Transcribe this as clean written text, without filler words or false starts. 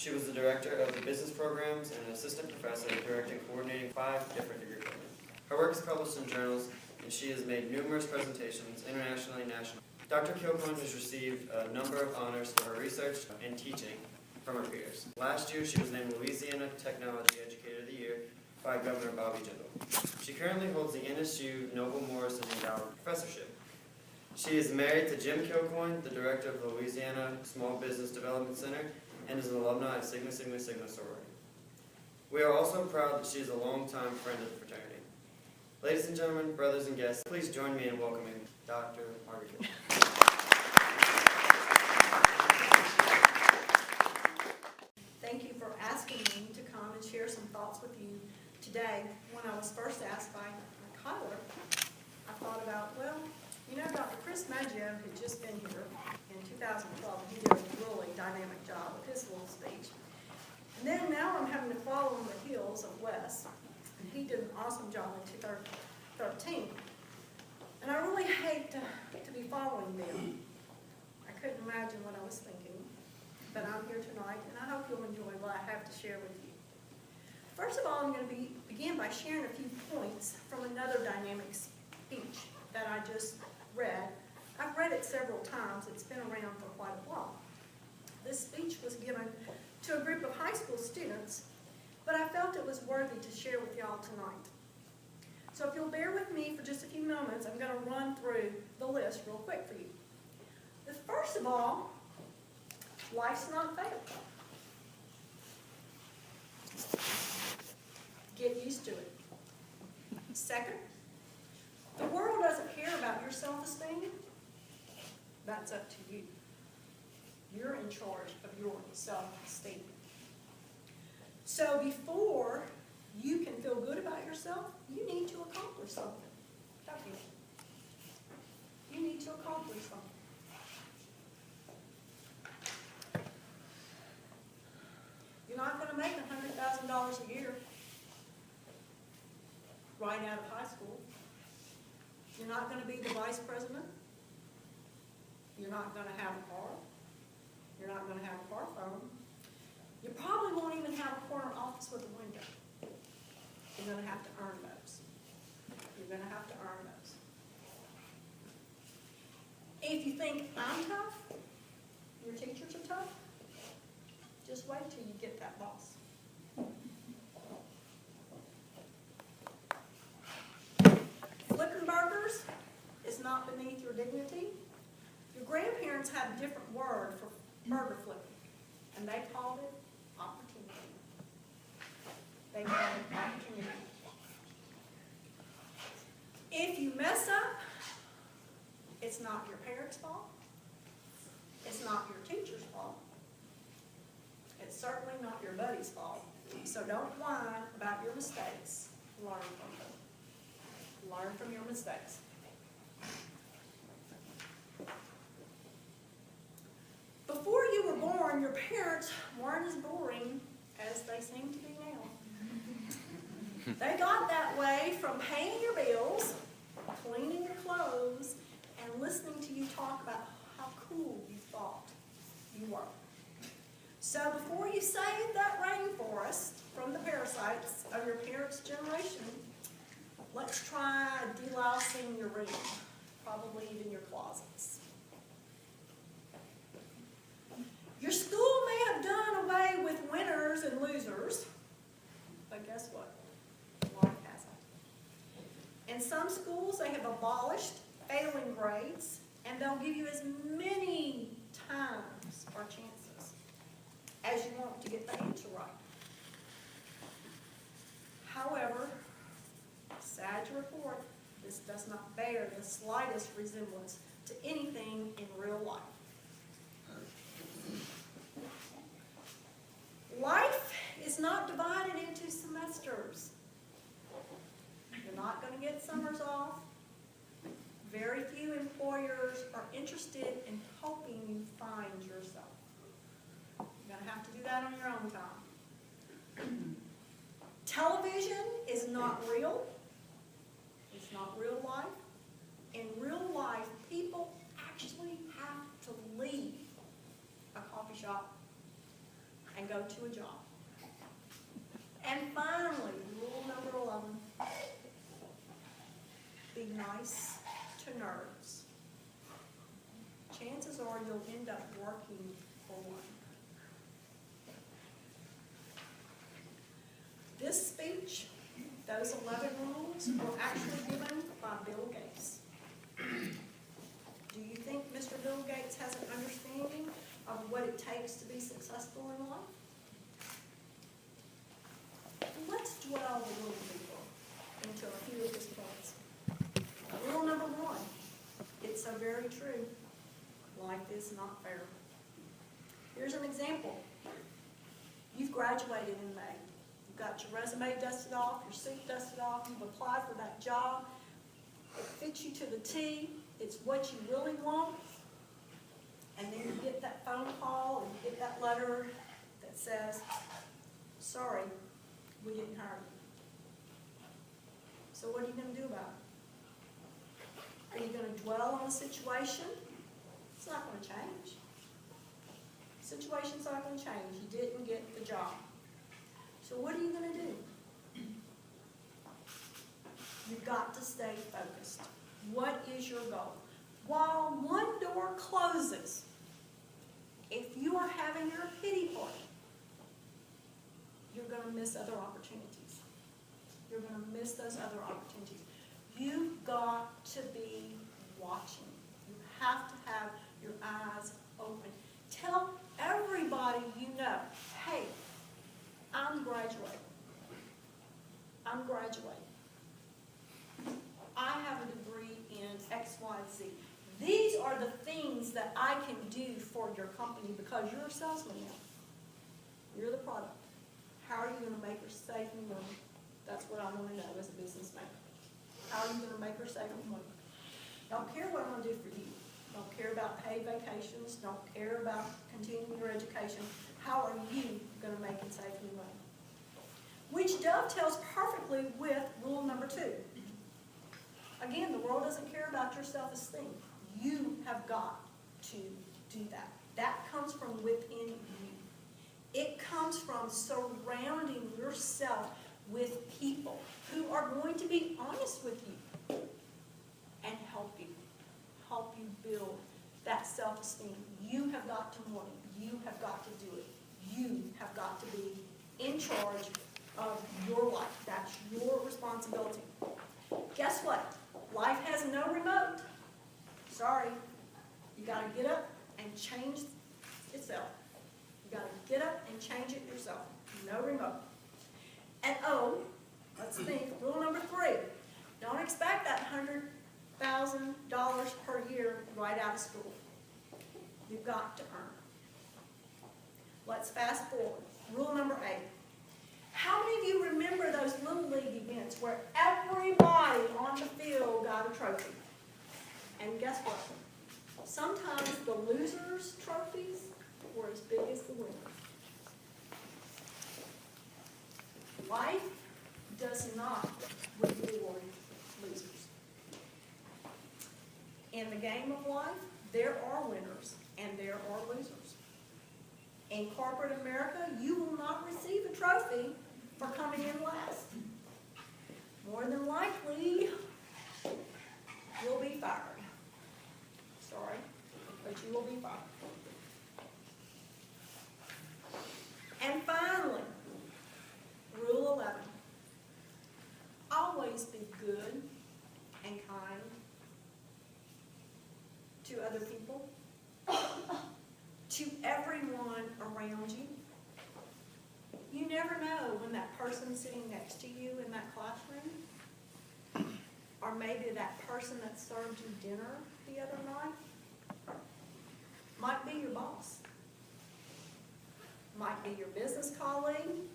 She was the director of the business programs and an assistant professor directing and coordinating 5 different degree programs. Her work is published in journals, and she has made numerous presentations internationally and nationally. Dr. Kilcoyne has received a number of honors for her research and teaching from her peers. Last year, she was named Louisiana Technology Educator of the Year by Governor Bobby Jindal. She currently holds the NSU Noble Morrison Endowed Professorship. She is married to Jim Kilcoyne, the director of the Louisiana Small Business Development Center, and is an alumni of Sigma Sigma Sigma sorority. We are also proud that she is a longtime friend of the fraternity. Ladies and gentlemen, brothers and guests, please join me in welcoming Dr. Margaret. Thank you for asking me to come and share some thoughts with you today. When I was first asked by Kyler, I thought about, well, you know, Dr. Chris Maggio had just been here in 2012. He did a really dynamic job with his little speech. And then now I'm having to follow in the heels of Wes, and he did an awesome job in 2013. And I really hate to be following them. I couldn't imagine what I was thinking, but I'm here tonight, and I hope you'll enjoy what I have to share with you. First of all, I'm going to begin by sharing a few points from another dynamic speech that I just read. I've read it several times. It's been around for quite a while. This speech was given to a group of high school students, but I felt it was worthy to share with y'all tonight. So if you'll bear with me for just a few moments, I'm going to run through the list real quick for you. First of all, life's not fair. Get used to it. Second, the world doesn't care about your self-esteem. That's up to you. You're in charge of your self-esteem. So before you can feel good about yourself, you need to accomplish something. Don't you? You need to accomplish something. You're not going to make $100,000 a year right out of high school. You're not going to be the vice president. You're not going to have a car. You're not going to have a car phone. You probably won't even have a corner office with a window. You're going to have to earn those. You're going to have to earn those. If you think I'm tough, your teachers are tough, just wait till you get that boss. Flipping burgers is not beneath your dignity. Your grandparents had a different word for burger flipping, and they called it opportunity. They called it opportunity. If you mess up, it's not your parents' fault. It's not your teacher's fault. It's certainly not your buddy's fault. So don't whine about your mistakes. Learn from them. Learn from your mistakes. Before you were born, your parents weren't as boring as they seem to be now. They got that way from paying your bills, cleaning your clothes, and listening to you talk about how cool you thought you were. So before you save that rainforest from the parasites of your parents' generation, let's try delousing your room, probably even your closets. Your school may have done away with winners and losers, but guess what? Life hasn't. In some schools, they have abolished failing grades, and they'll give you as many times or chances as you want to get the answer right. However, sad to report, this does not bear the slightest resemblance to anything in real life. Life is not divided into semesters. You're not going to get summers off. Very few employers are interested in helping you find yourself. You're going to have to do that on your own time. Television is not real. It's not real life. In real life, people actually have to leave a coffee shop, and go to a job. And finally, rule number 11, be nice to nerds. Chances are you'll end up working for one. This speech, those 11 rules, were actually given by Bill Gates. Do you think Mr. Bill Gates has an understanding of what it takes to be successful in life? Let's dwell a little deeper into a few of his points. Rule number 1, it's so very true. Life is not fair. Here's an example. You've graduated in May. You've got your resume dusted off, your suit dusted off, you've applied for that job. It fits you to the T. It's what you really want. And then you get that phone call and you get that letter that says, sorry, we didn't hire you. So what are you going to do about it? Are you going to dwell on the situation? It's not going to change. The situation's not going to change. You didn't get the job. So what are you going to do? You've got to stay focused. What is your goal? While one door closes, if you are having your pity party, you're going to miss other opportunities. You're going to miss those other opportunities. You've got to be watching. You have to have your eyes open. Tell everybody you know, hey, I'm graduating. I'm graduating. I have a degree in X, Y, Z. These are the things that I can do for your company because you're a salesman now. You're the product. How are you going to make her save me money? That's what I want to know as a businessman. How are you going to make her save me money? Don't care what I'm going to do for you. Don't care about paid vacations. Don't care about continuing your education. How are you going to make and save me money? Which dovetails perfectly with rule number 2. Again, the world doesn't care about your self-esteem. You have got to do that. That comes from within you. It comes from surrounding yourself with people who are going to be honest with you and help you build that self-esteem. You have got to want it. You have got to do it. You have got to be in charge of your life. That's your responsibility. Guess what? Life has no remote. Sorry. You got to get up and change itself. You got to get up and change it yourself. No remote. And let's think, rule number 3. Don't expect that $100,000 per year right out of school. You've got to earn. Let's fast forward. Rule number 8. How many of you remember those Little League events where everybody on the field got a trophy? And guess what? Sometimes the losers' trophies were as big as the winners. Life does not reward losers. In the game of life, there are winners and there are losers. In corporate America, you will not receive a trophy for coming in last. More than likely, you'll be fired. Sorry, but you will be fired. And finally, rule 11. Always be good and kind to other people, to everyone around you. You never know when that person sitting next to you in that classroom, or maybe that person that served you dinner the other night, might be your boss, might be your business colleague,